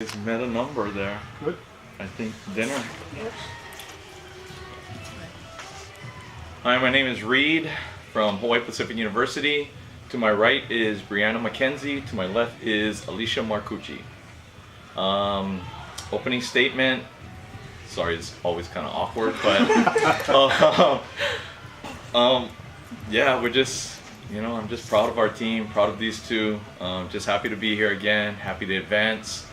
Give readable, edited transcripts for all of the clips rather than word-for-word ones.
It's met a number there. Good. I think dinner. Hi, my name is Reed from Hawaii Pacific University. To my right is Brianna McKenzie. To my left is Alicia Marcucci. Opening statement. Sorry, it's always kind of awkward, but yeah, we're just, I'm just proud of our team, proud of these two. Just happy to be here again, happy to advance.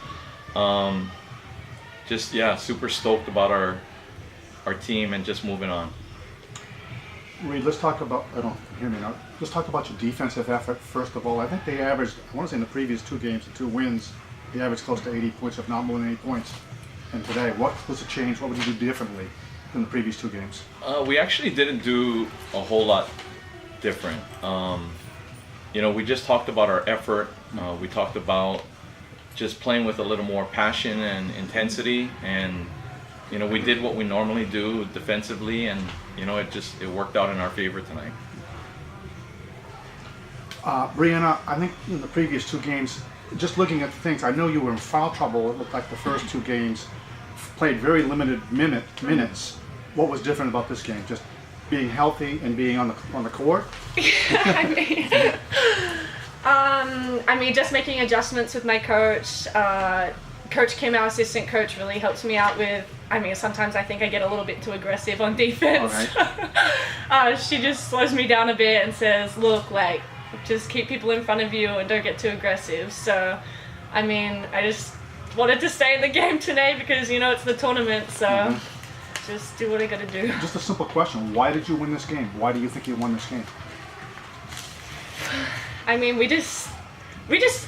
Just, yeah, super stoked about our team and just moving on. Reed, let's talk about, I don't hear me now. Let's talk about your defensive effort first of all. I think they averaged, I want to say in the previous two games, the two wins, they averaged close to 80 points, if not more than 80 points. And today, what was the change? What would you do differently than the previous two games? We actually didn't do a whole lot different. We just talked about our effort. We talked about just playing with a little more passion and intensity, and we did what we normally do defensively, and it worked out in our favor tonight. Brianna, I think in the previous two games, just looking at the things, I know you were in foul trouble. It looked like the first two games played very limited minutes. What was different about this game? Just being healthy and being on the court? I mean, just making adjustments with my coach. Coach Kim, our assistant coach, really helps me out with, sometimes I think I get a little bit too aggressive on defense. Right. She just slows me down a bit and says, look, just keep people in front of you and don't get too aggressive. So, I just wanted to stay in the game today because, it's the tournament, so just do what I gotta do. Just a simple question. Why did you win this game? Why do you think you won this game? We just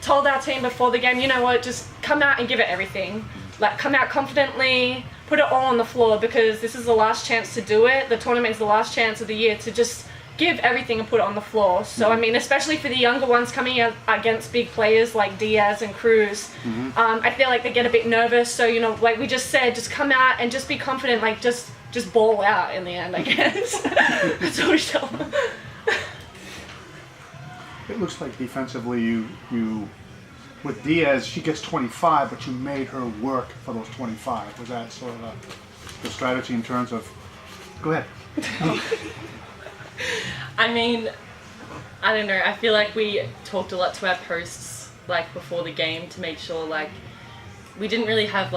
told our team before the game, you know what, just come out and give it everything. Come out confidently, put it all on the floor, because this is the last chance to do it. The tournament's the last chance of the year to just give everything and put it on the floor. So, especially for the younger ones coming out against big players like Diaz and Cruz, I feel like they get a bit nervous. So, like we just said, just come out and just be confident, just ball out in the end, I guess. That's what we tell them. It looks like defensively you with Diaz, she gets 25, but you made her work for those 25. Was that sort of the strategy in terms of? Go ahead. I don't know. I feel like we talked a lot to our posts before the game to make sure we didn't really have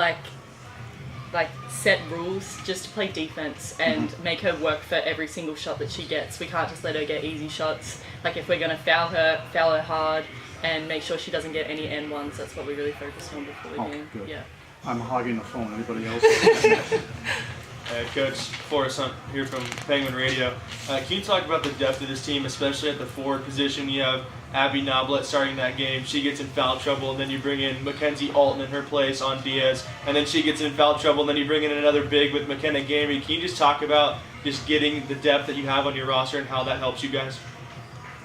set rules, just to play defense and make her work for every single shot that she gets. We can't just let her get easy shots. If we're gonna foul her hard and make sure she doesn't get any N1s. That's what we really focused on before the game. Good. Yeah. I'm hogging the phone. Anybody else? Coach Forrest Hunt here from Penguin Radio. Can you talk about the depth of this team, especially at the forward position? You have Abby Noblet starting that game. She gets in foul trouble, and then you bring in Mackenzie Alton in her place on Diaz, and then she gets in foul trouble, and then you bring in another big with McKenna Gamey. Can you just talk about just getting the depth that you have on your roster and how that helps you guys?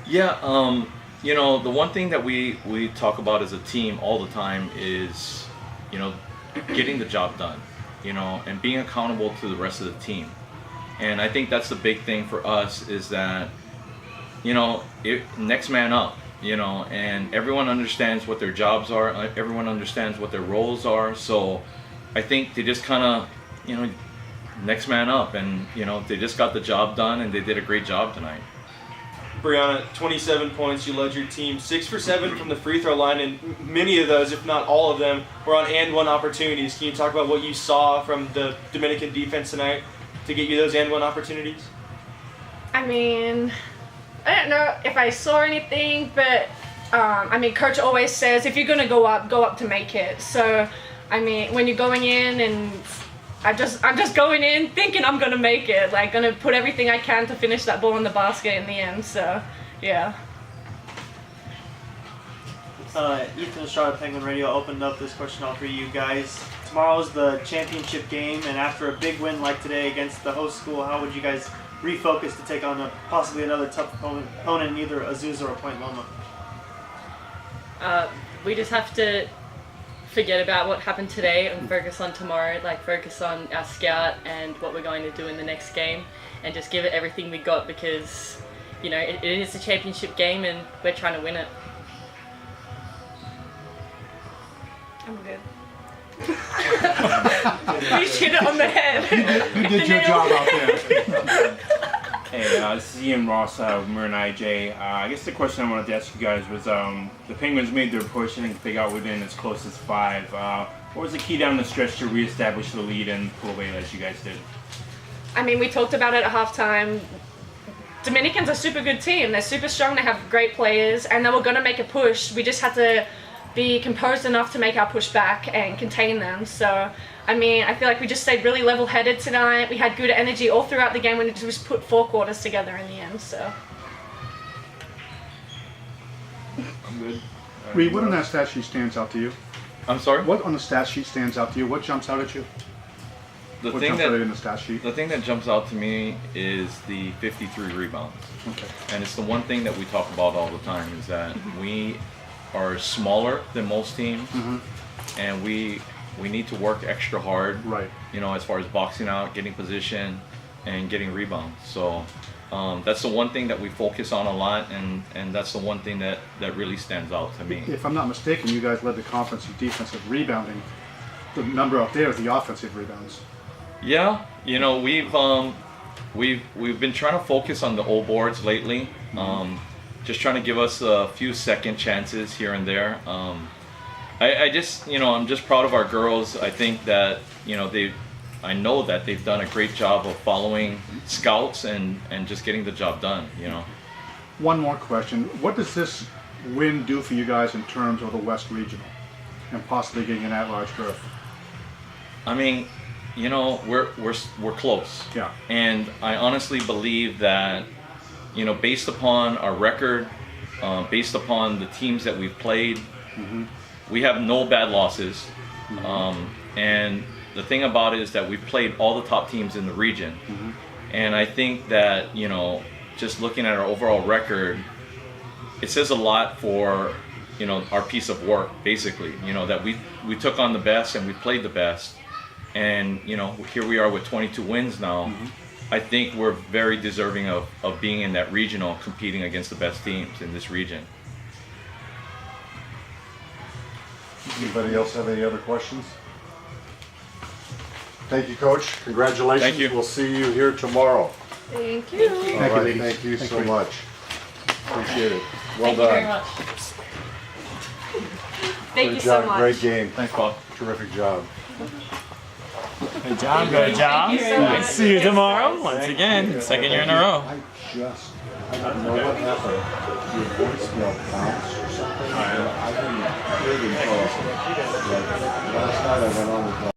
Yeah, the one thing that we talk about as a team all the time is, getting the job done, and being accountable to the rest of the team. And I think that's the big thing for us is that, next man up, and everyone understands what their jobs are, everyone understands what their roles are. So I think they just kind of, next man up, and, they just got the job done, and they did a great job tonight. Brianna, 27 points, you led your team 6 for 7 from the free throw line, and many of those, if not all of them, were on and-one opportunities. Can you talk about what you saw from the Dominican defense tonight to get you those and-one opportunities? I don't know if I saw anything, but Coach always says if you're gonna go up to make it. So, when you're going in, and I'm just going in thinking I'm gonna make it, gonna put everything I can to finish that ball in the basket in the end. So, yeah. Ethan Estrada, Penguin Radio, opened up this question all for you guys. Tomorrow's the championship game, and after a big win like today against the host school, how would you guys refocus to take on possibly another tough opponent in either Azusa or Point Loma? We just have to forget about what happened today and focus on tomorrow, focus on our scout and what we're going to do in the next game, and just give it everything we got, because it is a championship game and we're trying to win it. I'm good. You hit it on the head. You did your job out there. Hey, this is Ian Ross with Marin IJ. I guess the question I wanted to ask you guys was, the Penguins made their push. I think they got within as close as 5. What was the key down the stretch to reestablish the lead and pull away as you guys did? I mean, we talked about it at halftime. Dominicans are a super good team. They're super strong. They have great players, and they were going to make a push. We just had to be composed enough to make our push back and contain them. So, I mean, I feel like we just stayed really level-headed tonight. We had good energy all throughout the game. We just put 4 quarters together in the end. So. I'm good. Reed, what on that stat sheet stands out to you? I'm sorry. What on the stat sheet stands out to you? What jumps out at you? The What thing jumps out that in the stat sheet? the thing that jumps out to me is the 53 rebounds. Okay. And it's the one thing that we talk about all the time is that we are smaller than most teams, and we need to work extra hard. Right. You know, as far as boxing out, getting position, and getting rebounds. So that's the one thing that we focus on a lot, and that's the one thing that really stands out to me. If I'm not mistaken, you guys led the conference in defensive rebounding. The number up there is the offensive rebounds. Yeah, you know, we've been trying to focus on the old boards lately. Just trying to give us a few second chances here and there. I just, you know, I'm just proud of our girls. I think that, you know, I know that they've done a great job of following scouts and just getting the job done, you know. One more question. What does this win do for you guys in terms of the West Regional and possibly getting an at-large berth? I mean, you know, we're close. Yeah. And I honestly believe that, you know, based upon our record, based upon the teams that we've played, we have no bad losses. And the thing about it is that we've played all the top teams in the region. And I think that, you know, just looking at our overall record, it says a lot for, you know, our piece of work, basically. You know, that we took on the best and we played the best. And, you know, here we are with 22 wins now. I think we're very deserving of being in that regional, competing against the best teams in this region. Anybody else have any other questions? Thank you, Coach. Congratulations. Thank you. We'll see you here tomorrow. Thank you. All Thank you, right, ladies. thank you Thanks, so Reed. much. Appreciate it. Well Thank you very done. much. Thank Good you job. so much. Great game. Thanks, Bob. Terrific job. Good job, good job. Thank you so much. See you tomorrow, once again, second year in a row. I don't know what happened. Your voicemail bounced or something. I didn't hear it until last night I went on with